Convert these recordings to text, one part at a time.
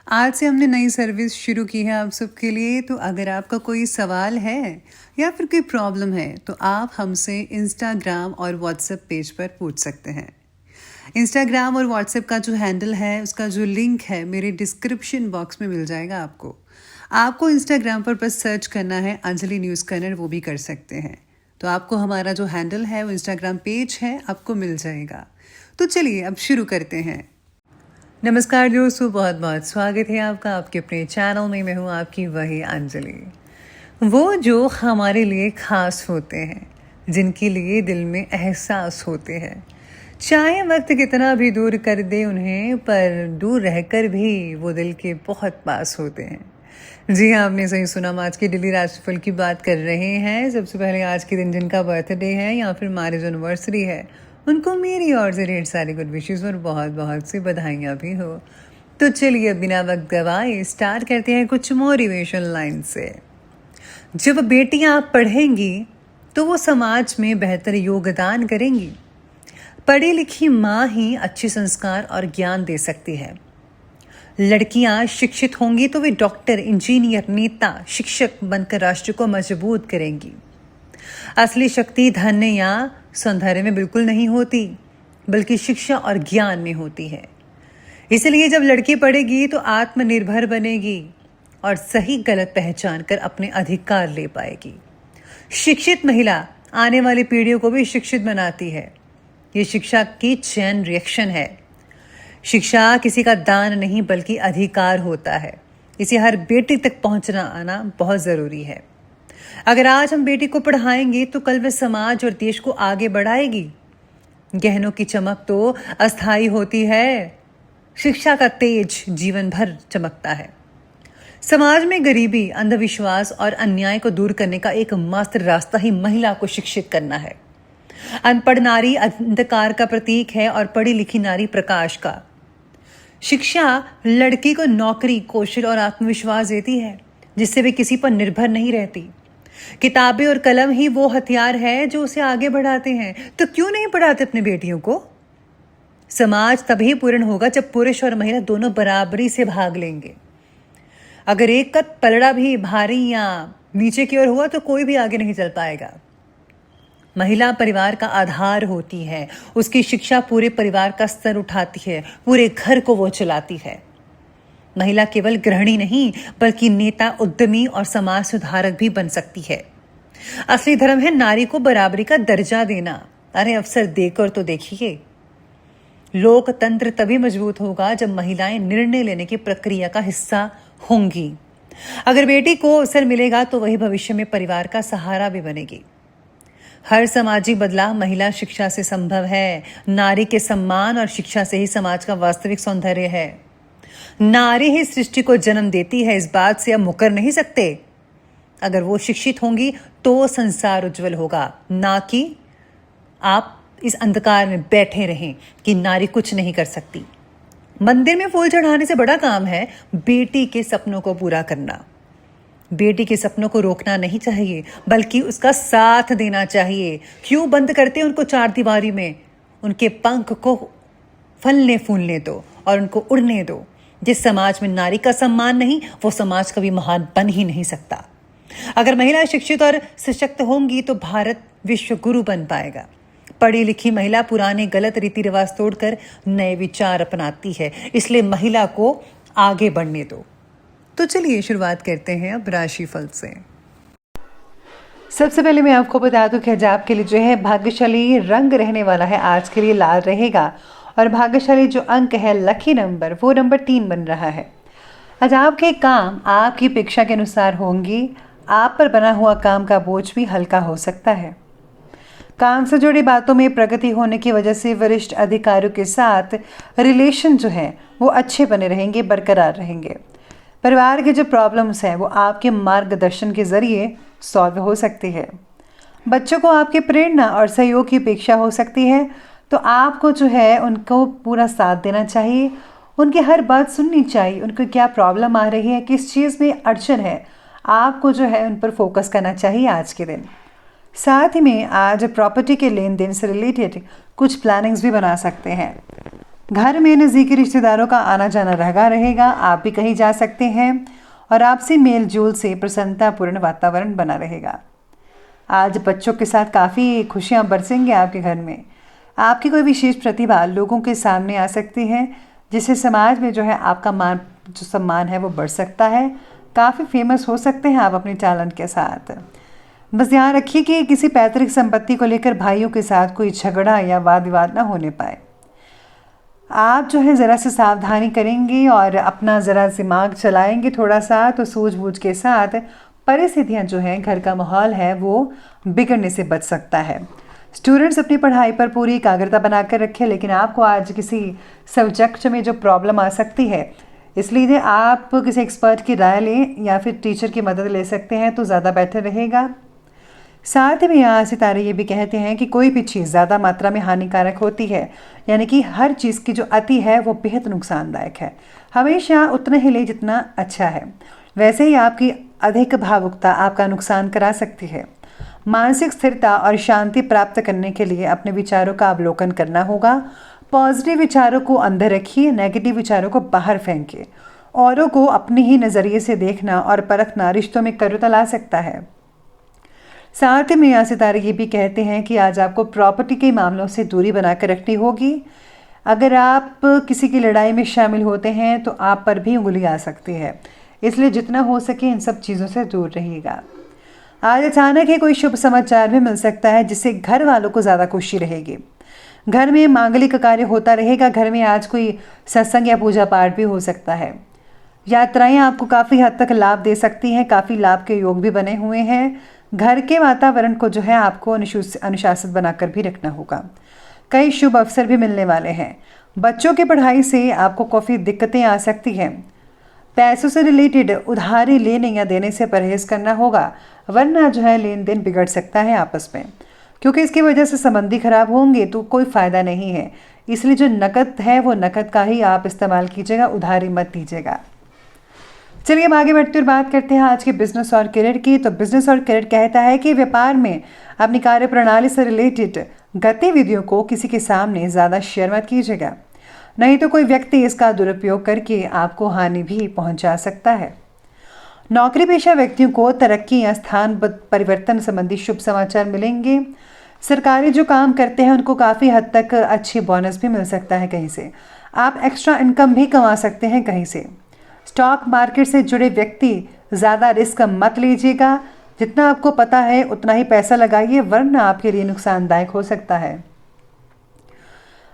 आज से हमने नई सर्विस शुरू की है आप सबके लिए। तो अगर आपका कोई सवाल है या फिर कोई प्रॉब्लम है तो आप हमसे इंस्टाग्राम और व्हाट्सएप पेज पर पूछ सकते हैं। इंस्टाग्राम और व्हाट्सएप का जो हैंडल है उसका जो लिंक है मेरे डिस्क्रिप्शन बॉक्स में मिल जाएगा आपको। आपको इंस्टाग्राम पर बस सर्च करना है अंजलि न्यूज़ कन्नड़, वो भी कर सकते हैं। तो आपको हमारा जो हैंडल है वो इंस्टाग्राम पेज है आपको मिल जाएगा। तो चलिए अब शुरू करते हैं। नमस्कार दोस्तों, बहुत बहुत स्वागत है आपका आपके अपने चैनल में। मैं हूँ आपकी वही अंजलि। वो जो हमारे लिए ख़ास होते हैं, जिनके लिए दिल में एहसास होते हैं, चाहे वक्त कितना भी दूर कर दे उन्हें, पर दूर रहकर भी वो दिल के बहुत पास होते हैं। जी हाँ, आपने सही सुना। हम आज के डेली राशिफल की बात कर रहे हैं। सबसे पहले आज के दिन जिनका बर्थडे है या फिर मैरिज एनिवर्सरी है, उनको मेरी ओर से ढेर सारी गुड विशेस और बहुत बहुत सी बधाइयाँ भी हो। तो चलिए बिना वक्त गवाए स्टार्ट करते हैं कुछ मोटिवेशन लाइन से। जब बेटियाँ पढ़ेंगी तो वो समाज में बेहतर योगदान करेंगी। पढ़ी लिखी माँ ही अच्छे संस्कार और ज्ञान दे सकती है। लड़कियाँ शिक्षित होंगी तो वे डॉक्टर, इंजीनियर, नेता, शिक्षक बनकर राष्ट्र को मजबूत करेंगी। असली शक्ति धन या सौंदर्य में बिल्कुल नहीं होती, बल्कि शिक्षा और ज्ञान में होती है। इसलिए जब लड़की पढ़ेगी तो आत्मनिर्भर बनेगी और सही गलत पहचान कर अपने अधिकार ले पाएगी। शिक्षित महिला आने वाली पीढ़ियों को भी शिक्षित बनाती है। ये शिक्षा की चेन रिएक्शन है। शिक्षा किसी का दान नहीं बल्कि अधिकार होता है। इसे हर बेटी तक पहुंचना आना बहुत ज़रूरी है। अगर आज हम बेटी को पढ़ाएंगे तो कल वह समाज और देश को आगे बढ़ाएगी। गहनों की चमक तो अस्थायी होती है, शिक्षा का तेज जीवन भर चमकता है। समाज में गरीबी, अंधविश्वास और अन्याय को दूर करने का एकमात्र रास्ता ही महिला को शिक्षित करना है। अनपढ़ नारी अंधकार का प्रतीक है और पढ़ी लिखी नारी प्रकाश का। शिक्षा लड़की को नौकरी, कौशल और आत्मविश्वास देती है, जिससे वे किसी पर निर्भर नहीं रहती। किताबें और कलम ही वो हथियार है जो उसे आगे बढ़ाते हैं। तो क्यों नहीं पढ़ाते अपनी बेटियों को? समाज तभी पूर्ण होगा जब पुरुष और महिला दोनों बराबरी से भाग लेंगे। अगर एक का पलड़ा भी भारी या नीचे की ओर हुआ तो कोई भी आगे नहीं चल पाएगा। महिला परिवार का आधार होती है। उसकी शिक्षा पूरे परिवार का स्तर उठाती है, पूरे घर को वो चलाती है। महिला केवल गृहिणी नहीं बल्कि नेता, उद्यमी और समाज सुधारक भी बन सकती है। असली धर्म है नारी को बराबरी का दर्जा देना। अरे अवसर देकर तो देखिए। लोकतंत्र तभी मजबूत होगा जब महिलाएं निर्णय लेने की प्रक्रिया का हिस्सा होंगी। अगर बेटी को अवसर मिलेगा तो वही भविष्य में परिवार का सहारा भी बनेगी। हर सामाजिक बदलाव महिला शिक्षा से संभव है। नारी के सम्मान और शिक्षा से ही समाज का वास्तविक सौंदर्य है। नारी ही सृष्टि को जन्म देती है, इस बात से अब मुकर नहीं सकते। अगर वो शिक्षित होंगी तो संसार उज्जवल होगा, ना कि आप इस अंधकार में बैठे रहें कि नारी कुछ नहीं कर सकती। मंदिर में फूल चढ़ाने से बड़ा काम है बेटी के सपनों को पूरा करना। बेटी के सपनों को रोकना नहीं चाहिए बल्कि उसका साथ देना चाहिए। क्यों बंद करते हैं उनको चार दीवारी में? उनके पंख को फलने फूलने दो और उनको उड़ने दो। जिस समाज में नारी का सम्मान नहीं, वो समाज कभी महान बन ही नहीं सकता। अगर महिलाएं शिक्षित और सशक्त होंगी तो भारत विश्व गुरु बन पाएगा। पढ़ी लिखी महिला पुराने गलत रीति रिवाज तोड़कर नए विचार अपनाती है। इसलिए महिला को आगे बढ़ने दो। तो चलिए शुरुआत करते हैं अब राशिफल से। सबसे पहले मैं आपको बता दूं कि आज आपके लिए जो है भाग्यशाली रंग रहने वाला है, आज के लिए लाल रहेगा। और भाग्यशाली जो अंक है, लकी नंबर, वो नंबर 3 बन रहा है। आज आपके काम आपकी अपेक्षा के अनुसार होंगी। आप पर बना हुआ काम का बोझ भी हल्का हो सकता है। काम से जुड़ी बातों में प्रगति होने की वजह से वरिष्ठ अधिकारियों के साथ रिलेशन जो है वो अच्छे बने रहेंगे, बरकरार रहेंगे। परिवार के जो प्रॉब्लम्स हैं वो आपके मार्गदर्शन के जरिए सॉल्व हो सकती है। बच्चों को आपकी प्रेरणा और सहयोग की अपेक्षा हो सकती है, तो आपको जो है उनको पूरा साथ देना चाहिए। उनकी हर बात सुननी चाहिए। उनको क्या प्रॉब्लम आ रही है, किस चीज़ में अड़चन है, आपको जो है उन पर फोकस करना चाहिए आज के दिन। साथ ही में आज प्रॉपर्टी के लेन देन से रिलेटेड कुछ प्लानिंग्स भी बना सकते हैं। घर में नज़दीकी रिश्तेदारों का आना जाना लगा रहेगा, आप भी कहीं जा सकते हैं और आपसी मेल जोल से प्रसन्नतापूर्ण वातावरण बना रहेगा। आज बच्चों के साथ काफ़ी खुशियाँ बरसेंगे आपके घर में। आपकी कोई विशेष प्रतिभा लोगों के सामने आ सकती है, जिससे समाज में जो है आपका जो सम्मान है वो बढ़ सकता है। काफ़ी फेमस हो सकते हैं आप अपने टैलेंट के साथ। बस ध्यान रखिए कि किसी पैतृक संपत्ति को लेकर भाइयों के साथ कोई झगड़ा या वाद विवाद ना होने पाए। आप जो है ज़रा से सावधानी करेंगे और अपना ज़रा दिमाग चलाएंगे थोड़ा सा, तो सूझबूझ के साथ परिस्थितियाँ जो हैं, घर का माहौल है वो बिगड़ने से बच सकता है। स्टूडेंट्स अपनी पढ़ाई पर पूरी एकाग्रता बनाकर रखें, लेकिन आपको आज किसी सब्जेक्ट में जो प्रॉब्लम आ सकती है, इसलिए आप किसी एक्सपर्ट की राय लें या फिर टीचर की मदद ले सकते हैं तो ज़्यादा बेहतर रहेगा। साथ ही में यहाँ सितारे ये भी कहते हैं कि कोई भी चीज़ ज़्यादा मात्रा में हानिकारक होती है, यानी कि हर चीज़ की जो अति है वो बेहद नुकसानदायक है। हमेशा उतना ही ले जितना अच्छा है। वैसे ही आपकी अधिक भावुकता आपका नुकसान करा सकती है। मानसिक स्थिरता और शांति प्राप्त करने के लिए अपने विचारों का अवलोकन करना होगा। पॉजिटिव विचारों को अंदर रखिए, नेगेटिव विचारों को बाहर फेंकिए। औरों को अपने ही नज़रिए से देखना और परखना रिश्तों में करुता ला सकता है। साथ ही में यहाँ सितारे ये भी कहते हैं कि आज आपको प्रॉपर्टी के मामलों से दूरी बनाकर रखनी होगी। अगर आप किसी की लड़ाई में शामिल होते हैं तो आप पर भी उंगली आ सकती है, इसलिए जितना हो सके इन सब चीज़ों से दूर रहिएगा। आज अचानक ही कोई शुभ समाचार भी मिल सकता है, जिससे घर वालों को ज़्यादा खुशी रहेगी। घर में मांगलिक कार्य होता रहेगा। घर में आज कोई सत्संग या पूजा पाठ भी हो सकता है। यात्राएं आपको काफ़ी हद तक लाभ दे सकती हैं। काफ़ी लाभ के योग भी बने हुए हैं। घर के वातावरण को जो है आपको अनुशासित बनाकर भी रखना होगा। कई शुभ अवसर भी मिलने वाले हैं। बच्चों की पढ़ाई से आपको काफ़ी दिक्कतें आ सकती हैं। पैसों से रिलेटेड उधारी लेने या देने से परहेज करना होगा, वरना जो है लेन देन बिगड़ सकता है आपस में, क्योंकि इसकी वजह से संबंधी खराब होंगे तो कोई फ़ायदा नहीं है। इसलिए जो नकद है वो नकद का ही आप इस्तेमाल कीजिएगा, उधारी मत दीजिएगा। चलिए अब आगे बढ़ते और बात करते हैं आज के बिजनेस और करियर की। तो बिजनेस और करियर कहता है कि व्यापार में अपनी कार्य प्रणाली से रिलेटेड गतिविधियों को किसी के सामने ज़्यादा शेयर मत कीजिएगा, नहीं तो कोई व्यक्ति इसका दुरुपयोग करके आपको हानि भी पहुंचा सकता है। नौकरी पेशा व्यक्तियों को तरक्की या स्थान परिवर्तन संबंधी शुभ समाचार मिलेंगे। सरकारी जो काम करते हैं उनको काफ़ी हद तक अच्छी बोनस भी मिल सकता है। कहीं से आप एक्स्ट्रा इनकम भी कमा सकते हैं कहीं से। स्टॉक मार्केट से जुड़े व्यक्ति ज़्यादा रिस्क मत लीजिएगा। जितना आपको पता है उतना ही पैसा लगाइए, वरना आपके लिए नुकसानदायक हो सकता है।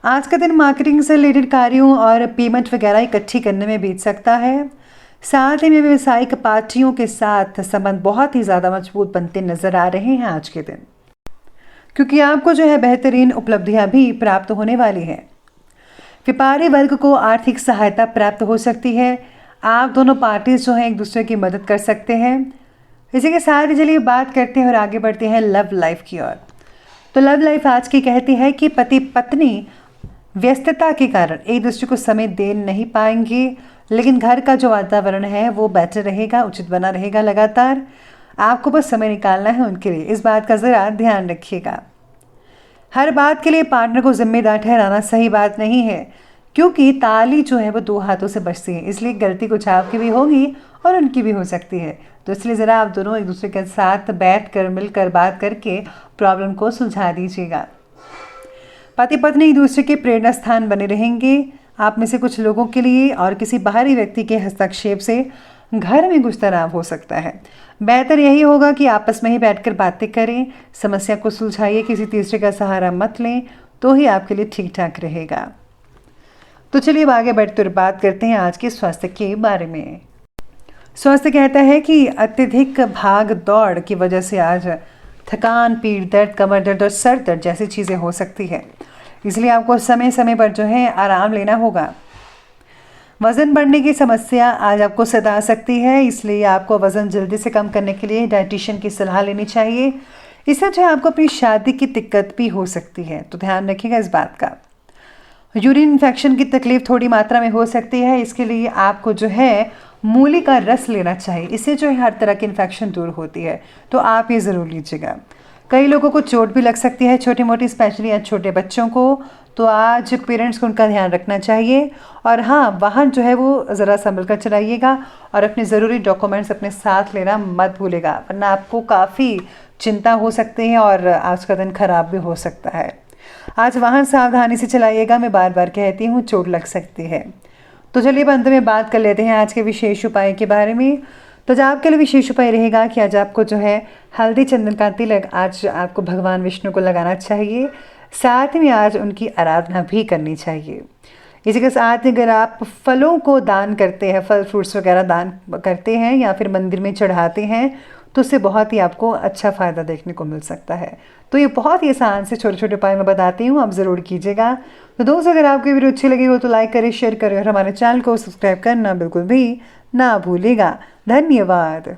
आज का दिन मार्केटिंग से रिलेटेड कार्यों और पेमेंट वगैरह इकट्ठी करने में बीत सकता है। साथ ही में व्यावसायिक पार्टियों के साथ संबंध बहुत ही ज़्यादा मजबूत बनते नजर आ रहे हैं आज के दिन, क्योंकि आपको जो है बेहतरीन उपलब्धियां भी प्राप्त होने वाली हैं। व्यापारी वर्ग को आर्थिक सहायता प्राप्त हो सकती है। आप दोनों पार्टीज जो हैं एक दूसरे की मदद कर सकते हैं। इसी के साथ ही चलिए बात करते हैं और आगे बढ़ते हैं लव लाइफ की ओर। तो लव लाइफ आज की कहती है कि पति पत्नी व्यस्तता के कारण एक दूसरे को समय दे नहीं पाएंगे, लेकिन घर का जो वातावरण है वो बेटर रहेगा, उचित बना रहेगा। लगातार आपको बस समय निकालना है उनके लिए, इस बात का ज़रा ध्यान रखिएगा। हर बात के लिए पार्टनर को जिम्मेदार ठहराना सही बात नहीं है, क्योंकि ताली जो है वो दो हाथों से बजती है, इसलिए गलती कुछ आपकी भी होगी और उनकी भी हो सकती है। तो इसलिए ज़रा आप दोनों एक दूसरे के साथ बैठकर मिलकर बात करके प्रॉब्लम को सुलझा दीजिएगा। पति पत्नी एक दूसरे के प्रेरणा स्थान बने रहेंगे। आप में से कुछ लोगों के लिए और किसी बाहरी व्यक्ति के हस्तक्षेप से घर में कुछ तनाव हो सकता है। बेहतर यही होगा कि आपस में ही बैठकर बातें करें, समस्या को सुलझाइए, किसी तीसरे का सहारा मत लें, तो ही आपके लिए ठीक ठाक रहेगा। तो चलिए अब आगे बढ़ते हुए बात करते हैं आज के स्वास्थ्य के बारे में। स्वास्थ्य कहता है कि अत्यधिक भाग दौड़ की वजह से आज थकान, पीठ दर्द, कमर दर्द और सर दर्द जैसी चीज़ें हो सकती है, इसलिए आपको समय समय पर जो है आराम लेना होगा। वज़न बढ़ने की समस्या आज आपको सता सकती है, इसलिए आपको वज़न जल्दी से कम करने के लिए डाइटिशियन की सलाह लेनी चाहिए। इससे जो है आपको अपनी शादी की दिक्कत भी हो सकती है, तो ध्यान रखिएगा इस बात का। यूरिन इन्फेक्शन की तकलीफ थोड़ी मात्रा में हो सकती है, इसके लिए आपको जो है मूली का रस लेना चाहिए। इससे जो है हर तरह की इन्फेक्शन दूर होती है, तो आप ये ज़रूर लीजिएगा। कई लोगों को चोट भी लग सकती है छोटी मोटी, स्पेशली या छोटे बच्चों को, तो आज पेरेंट्स को उनका ध्यान रखना चाहिए। और हाँ, वाहन जो है वो ज़रा संभल कर चलाइएगा और अपने ज़रूरी डॉक्यूमेंट्स अपने साथ लेना मत भूलिएगा, वरना आपको काफ़ी चिंता हो सकती है और आज का दिन खराब भी हो सकता है। आज वाहन सावधानी से चलाइएगा, मैं बार बार कहती हूँ, चोट लग सकती है। तो चलिए अब अंत में बात कर लेते हैं आज के विशेष उपाय के बारे में। तो जो आपके लिए विशेष उपाय रहेगा कि आज आपको जो है हल्दी चंदन का तिलक आज आपको भगवान विष्णु को लगाना चाहिए, साथ में आज उनकी आराधना भी करनी चाहिए। इसी के साथ अगर आप फलों को दान करते हैं, फल फ्रूट्स वगैरह दान करते हैं या फिर मंदिर में चढ़ाते हैं, तो उससे बहुत ही आपको अच्छा फ़ायदा देखने को मिल सकता है। तो ये बहुत ही आसान से छोटे छोटे उपाय मैं बताती हूँ, आप ज़रूर कीजिएगा। तो दोस्तों, अगर आपकी वीडियो अच्छी लगी हो तो लाइक करें, शेयर करें और हमारे चैनल को सब्सक्राइब करना बिल्कुल भी ना भूलिएगा। धन्यवाद।